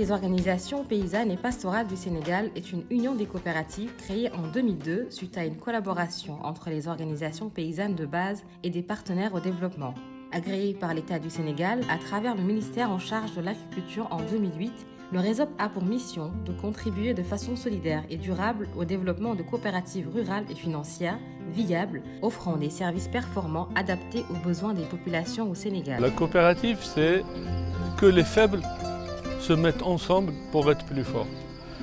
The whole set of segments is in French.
des organisations paysannes et pastorales du Sénégal est une union des coopératives créée en 2002 suite à une collaboration entre les organisations paysannes de base et des partenaires au développement. Agréé par l'État du Sénégal à travers le ministère en charge de l'agriculture en 2008, le RESOP a pour mission de contribuer de façon solidaire et durable au développement de coopératives rurales et financières viables, offrant des services performants adaptés aux besoins des populations au Sénégal. La coopérative, c'est que les faibles se mettent ensemble pour être plus forts.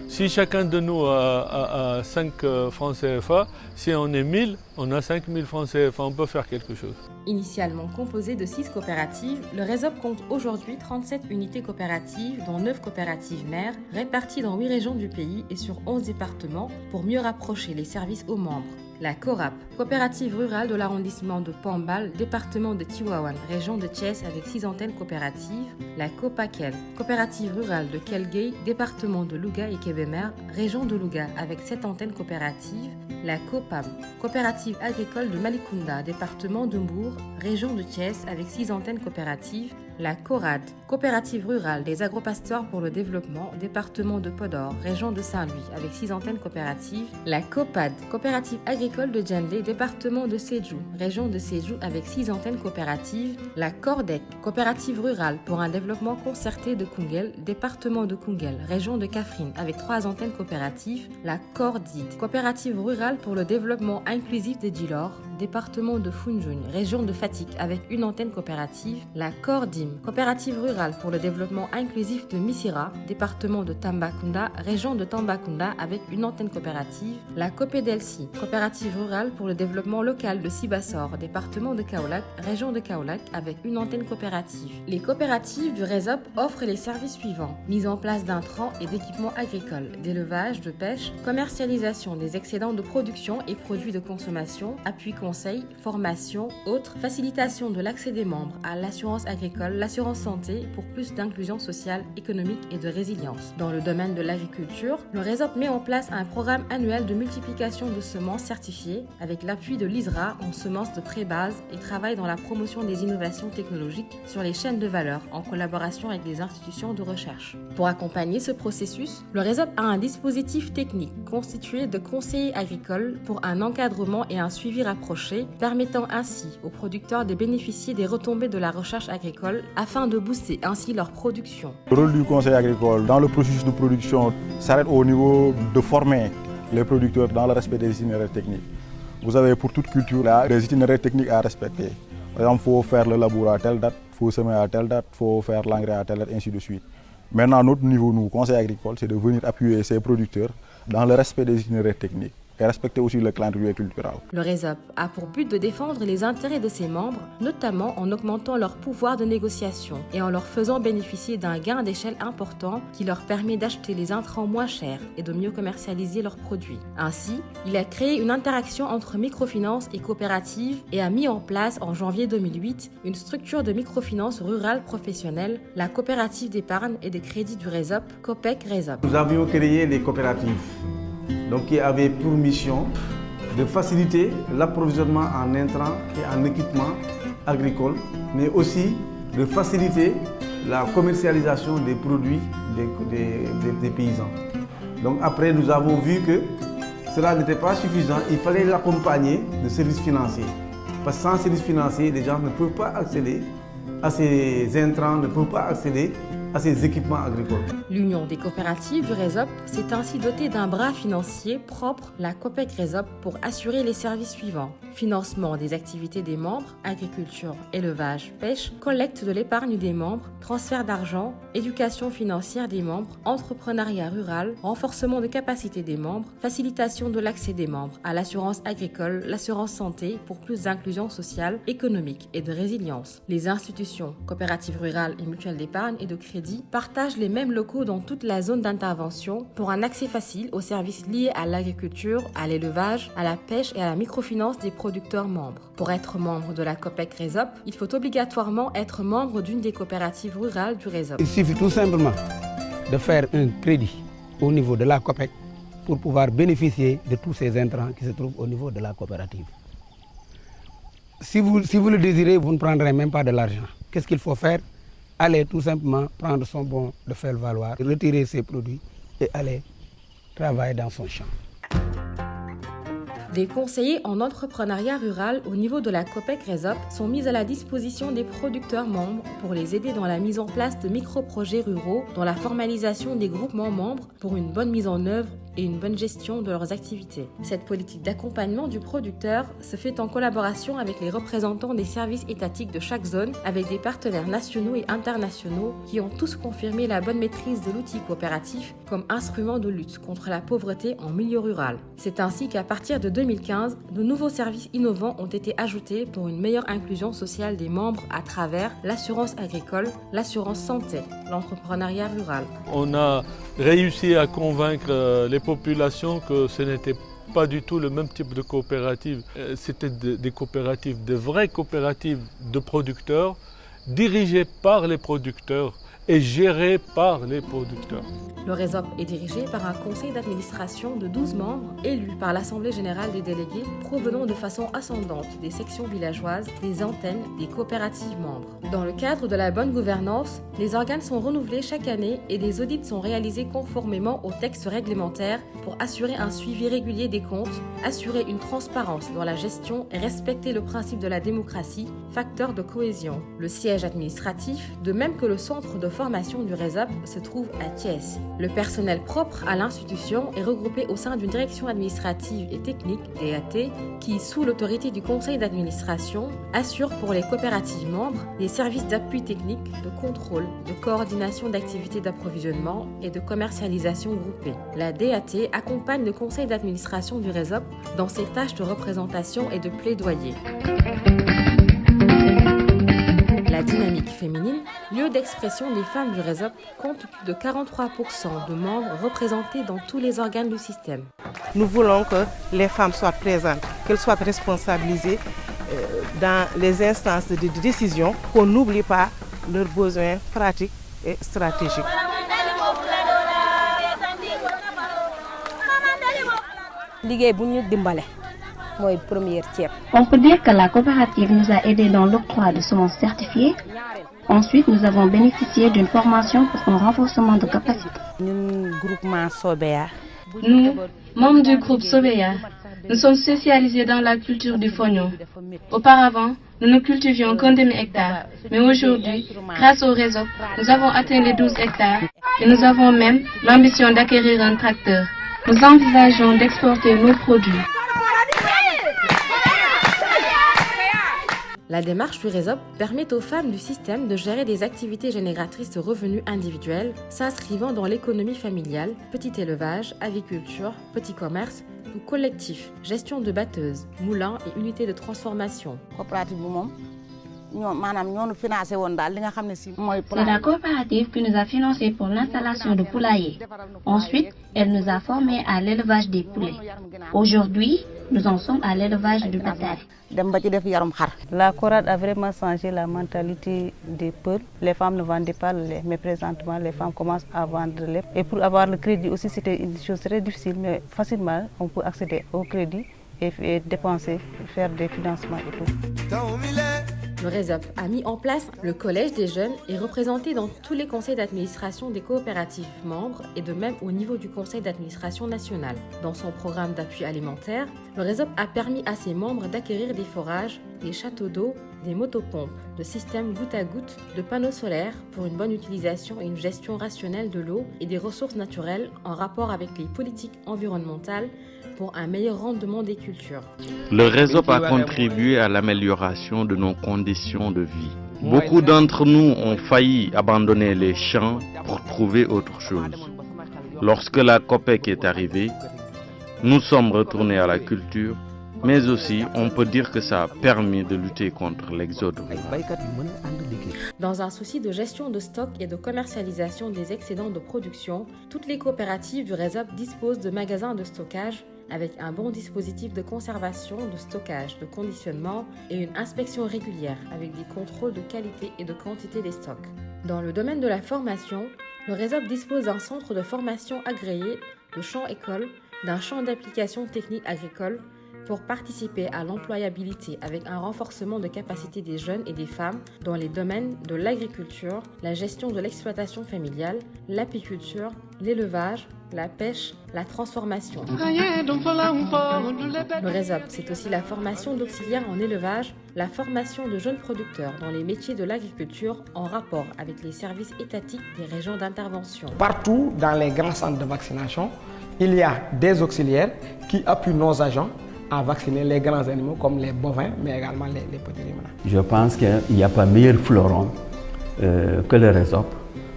Si chacun de nous a 5 francs CFA, si on est 1000, on a 5000 francs CFA, on peut faire quelque chose. Initialement composé de 6 coopératives, le RESOP compte aujourd'hui 37 unités coopératives, dont 9 coopératives mères, réparties dans 8 régions du pays et sur 11 départements pour mieux rapprocher les services aux membres. La CORAP, coopérative rurale de l'arrondissement de Pambal, département de Tivaouane, région de Thiès avec 6 antennes coopératives. La COPAKEL, coopérative rurale de Kelguey, département de Louga et Kébémer, région de Louga avec 7 antennes coopératives. La COPAM, coopérative agricole de Malicounda, département de Mbour, région de Thiès avec 6 antennes coopératives. La CORAD, coopérative rurale des agropasteurs pour le développement, département de Podor, région de Saint-Louis, avec 6 antennes coopératives. La COPAD, coopérative agricole de Djandé, département de Sédhiou, région de Sédhiou, avec 6 antennes coopératives. La CORDEC, coopérative rurale pour un développement concerté de Koungheul, département de Koungheul, région de Kaffrine, avec 3 antennes coopératives. La CORDID, coopérative rurale pour le développement inclusif de Djilor, département de Foundiougne, région de Fatick, avec 1 antenne coopérative. La CORDIM, coopérative rurale pour le développement inclusif de Missira, département de Tambacounda, région de Tambacounda, avec 1 antenne coopérative. La COPEDELSI, coopérative rurale pour le développement local de Sibassor, département de Kaolack, région de Kaolack, avec 1 antenne coopérative. Les coopératives du RESOP offrent les services suivants: mise en place d'intrants et d'équipements agricoles, d'élevage, de pêche, commercialisation des excédents de production et produits de consommation, appui conseil, formation, autres, facilitation de l'accès des membres à l'assurance agricole, l'assurance santé pour plus d'inclusion sociale, économique et de résilience. Dans le domaine de l'agriculture, le RESOP met en place un programme annuel de multiplication de semences certifiées avec l'appui de l'ISRA en semences de pré-base et travaille dans la promotion des innovations technologiques sur les chaînes de valeur en collaboration avec des institutions de recherche. Pour accompagner ce processus, le RESOP a un dispositif technique constitué de conseillers agricoles pour un encadrement et un suivi rapproché, permettant ainsi aux producteurs de bénéficier des retombées de la recherche agricole afin de booster ainsi leur production. Le rôle du conseil agricole dans le processus de production s'arrête au niveau de former les producteurs dans le respect des itinéraires techniques. Vous avez pour toute culture là des itinéraires techniques à respecter. Par exemple, il faut faire le labour à telle date, il faut semer à telle date, il faut faire l'engrais à telle date, ainsi de suite. Maintenant, notre niveau, nous, conseil agricole, c'est de venir appuyer ces producteurs dans le respect des itinéraires techniques et respecter aussi le calendrier culturel. Le RESOP a pour but de défendre les intérêts de ses membres, notamment en augmentant leur pouvoir de négociation et en leur faisant bénéficier d'un gain d'échelle important qui leur permet d'acheter les intrants moins chers et de mieux commercialiser leurs produits. Ainsi, il a créé une interaction entre microfinance et coopérative et a mis en place en janvier 2008 une structure de microfinance rurale professionnelle, la coopérative d'épargne et de crédit du RESOP, COPEC RESOP. Nous avions créé les coopératives, donc qui avaient pour mission de faciliter l'approvisionnement en intrants et en équipements agricoles, mais aussi de faciliter la commercialisation des produits des paysans. Donc après, nous avons vu que cela n'était pas suffisant, il fallait l'accompagner de services financiers. Parce que sans services financiers, les gens ne peuvent pas accéder à ces intrants, ne peuvent pas accéder à ces équipements agricoles. L'Union des coopératives du RESOP s'est ainsi dotée d'un bras financier propre, la COPEC RESOP, pour assurer les services suivants: financement des activités des membres, agriculture, élevage, pêche, collecte de l'épargne des membres, transfert d'argent, éducation financière des membres, entrepreneuriat rural, renforcement de capacité des membres, facilitation de l'accès des membres à l'assurance agricole, l'assurance santé pour plus d'inclusion sociale, économique et de résilience. Les institutions, coopératives rurales et mutuelles d'épargne et de crédit partagent les mêmes locaux dans toute la zone d'intervention pour un accès facile aux services liés à l'agriculture, à l'élevage, à la pêche et à la microfinance des producteurs membres. Pour être membre de la COPEC RESOP, il faut obligatoirement être membre d'une des coopératives rurales du RESOP. Il suffit tout simplement de faire un crédit au niveau de la COPEC pour pouvoir bénéficier de tous ces intrants qui se trouvent au niveau de la coopérative. Si vous le désirez, vous ne prendrez même pas de l'argent. Qu'est-ce qu'il faut faire? aller tout simplement prendre son bon de faire valoir, retirer ses produits et aller travailler dans son champ. Des conseillers en entrepreneuriat rural au niveau de la COPEC RESOP sont mis à la disposition des producteurs membres pour les aider dans la mise en place de micro-projets ruraux, dans la formalisation des groupements membres pour une bonne mise en œuvre et une bonne gestion de leurs activités. Cette politique d'accompagnement du producteur se fait en collaboration avec les représentants des services étatiques de chaque zone, avec des partenaires nationaux et internationaux qui ont tous confirmé la bonne maîtrise de l'outil coopératif comme instrument de lutte contre la pauvreté en milieu rural. C'est ainsi qu'à partir de 2015, de nouveaux services innovants ont été ajoutés pour une meilleure inclusion sociale des membres à travers l'assurance agricole, l'assurance santé, l'entrepreneuriat rural. On a réussi à convaincre les populations que ce n'était pas du tout le même type de coopérative. C'était des coopératives, des vraies coopératives de producteurs, dirigées par les producteurs et gérées par les producteurs. Le RESOP est dirigé par un conseil d'administration de 12 membres élus par l'Assemblée générale des délégués provenant de façon ascendante des sections villageoises, des antennes, des coopératives membres. Dans le cadre de la bonne gouvernance, les organes sont renouvelés chaque année et des audits sont réalisés conformément aux textes réglementaires pour assurer un suivi régulier des comptes, assurer une transparence dans la gestion et respecter le principe de la démocratie, facteur de cohésion. Le siège administratif, de même que le centre de formation du RESOP, se trouve à Thiès. Le personnel propre à l'institution est regroupé au sein d'une direction administrative et technique, DAT, qui, sous l'autorité du conseil d'administration, assure pour les coopératives membres des services d'appui technique, de contrôle, de coordination d'activités d'approvisionnement et de commercialisation groupée. La DAT accompagne le conseil d'administration du RESOP dans ses tâches de représentation et de plaidoyer. La dynamique féminine, lieu d'expression des femmes du RESOP, compte plus de 43% de membres représentés dans tous les organes du système. Nous voulons que les femmes soient présentes, qu'elles soient responsabilisées dans les instances de décision, qu'on n'oublie pas leurs besoins pratiques et stratégiques. On peut dire que la coopérative nous a aidés dans l'octroi de semences certifiées. Ensuite, nous avons bénéficié d'une formation pour un renforcement de capacité. Nous, membres du groupe Sobeya, nous sommes spécialisés dans la culture du fognon. Auparavant, nous ne cultivions qu'un demi-hectare, mais aujourd'hui, grâce au réseau, nous avons atteint les 12 hectares et nous avons même l'ambition d'acquérir un tracteur. Nous envisageons d'exporter nos produits. La démarche du RESOP permet aux femmes du système de gérer des activités génératrices de revenus individuels s'inscrivant dans l'économie familiale, petit élevage, aviculture, petit commerce ou collectif, gestion de batteuses, moulins et unités de transformation. C'est la coopérative qui nous a financé pour l'installation de poulaillers. Ensuite, elle nous a formés à l'élevage des poulets. Aujourd'hui, nous en sommes à l'élevage du bétail. La CORAD a vraiment changé la mentalité des peuples. Les femmes ne vendaient pas le lait, mais présentement, les femmes commencent à vendre le lait. Et pour avoir le crédit aussi, c'était une chose très difficile, mais facilement, on peut accéder au crédit et dépenser, faire des financements et tout. Le RESOP a mis en place le collège des jeunes et représenté dans tous les conseils d'administration des coopératives membres et de même au niveau du conseil d'administration national. Dans son programme d'appui alimentaire, le RESOP a permis à ses membres d'acquérir des forages, des châteaux d'eau, des motopompes, de systèmes goutte à goutte, de panneaux solaires pour une bonne utilisation et une gestion rationnelle de l'eau et des ressources naturelles en rapport avec les politiques environnementales pour un meilleur rendement des cultures. Le RESOP a contribué à l'amélioration de nos conditions de vie. Beaucoup d'entre nous ont failli abandonner les champs pour trouver autre chose. Lorsque la COPEC est arrivée, nous sommes retournés à la culture, mais aussi on peut dire que ça a permis de lutter contre l'exode rural. Dans un souci de gestion de stock et de commercialisation des excédents de production, toutes les coopératives du RESOP disposent de magasins de stockage avec un bon dispositif de conservation, de stockage, de conditionnement et une inspection régulière avec des contrôles de qualité et de quantité des stocks. Dans le domaine de la formation, le RESOP dispose d'un centre de formation agréé, de champ-école, d'un champ d'application technique agricole, pour participer à l'employabilité avec un renforcement de capacités des jeunes et des femmes dans les domaines de l'agriculture, la gestion de l'exploitation familiale, l'apiculture, l'élevage, la pêche, la transformation. Le RESOP, c'est aussi la formation d'auxiliaires en élevage, la formation de jeunes producteurs dans les métiers de l'agriculture en rapport avec les services étatiques des régions d'intervention. Partout dans les grands centres de vaccination, il y a des auxiliaires qui appuient nos agents à vacciner les grands animaux comme les bovins, mais également les petits ruminants. Je pense qu'il n'y a pas meilleur fleuron que le RESOP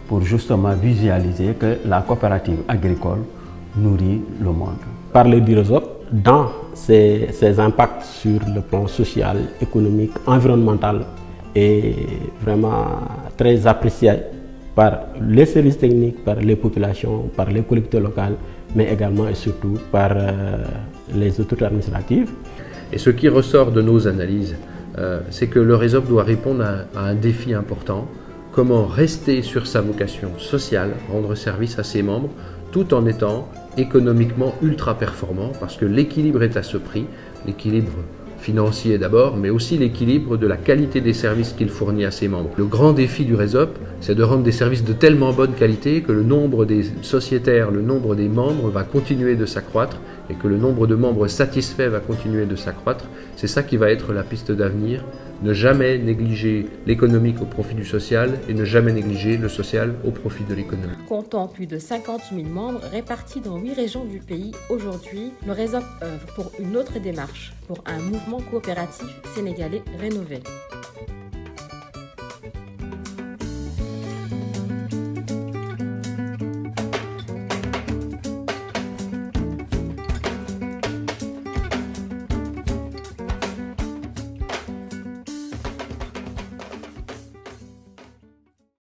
pour justement visualiser que la coopérative agricole nourrit le monde. Parler du RESOP dans ses impacts sur le plan social, économique, environnemental est vraiment très apprécié par les services techniques, par les populations, par les collectivités locales, mais également et surtout par les autorités administratives. Et ce qui ressort de nos analyses, c'est que le RESOP doit répondre à un défi important. Comment rester sur sa vocation sociale, rendre service à ses membres, tout en étant économiquement ultra performant, parce que l'équilibre est à ce prix, l'équilibre financier d'abord, mais aussi l'équilibre de la qualité des services qu'il fournit à ses membres. Le grand défi du RESOP, c'est de rendre des services de tellement bonne qualité que le nombre des sociétaires, le nombre des membres va continuer de s'accroître et que le nombre de membres satisfaits va continuer de s'accroître. C'est ça qui va être la piste d'avenir. Ne jamais négliger l'économique au profit du social et ne jamais négliger le social au profit de l'économie. Comptant plus de 50 000 membres répartis dans 8 régions du pays, aujourd'hui, le RESOP œuvre pour une autre démarche, pour un mouvement coopératif sénégalais rénové.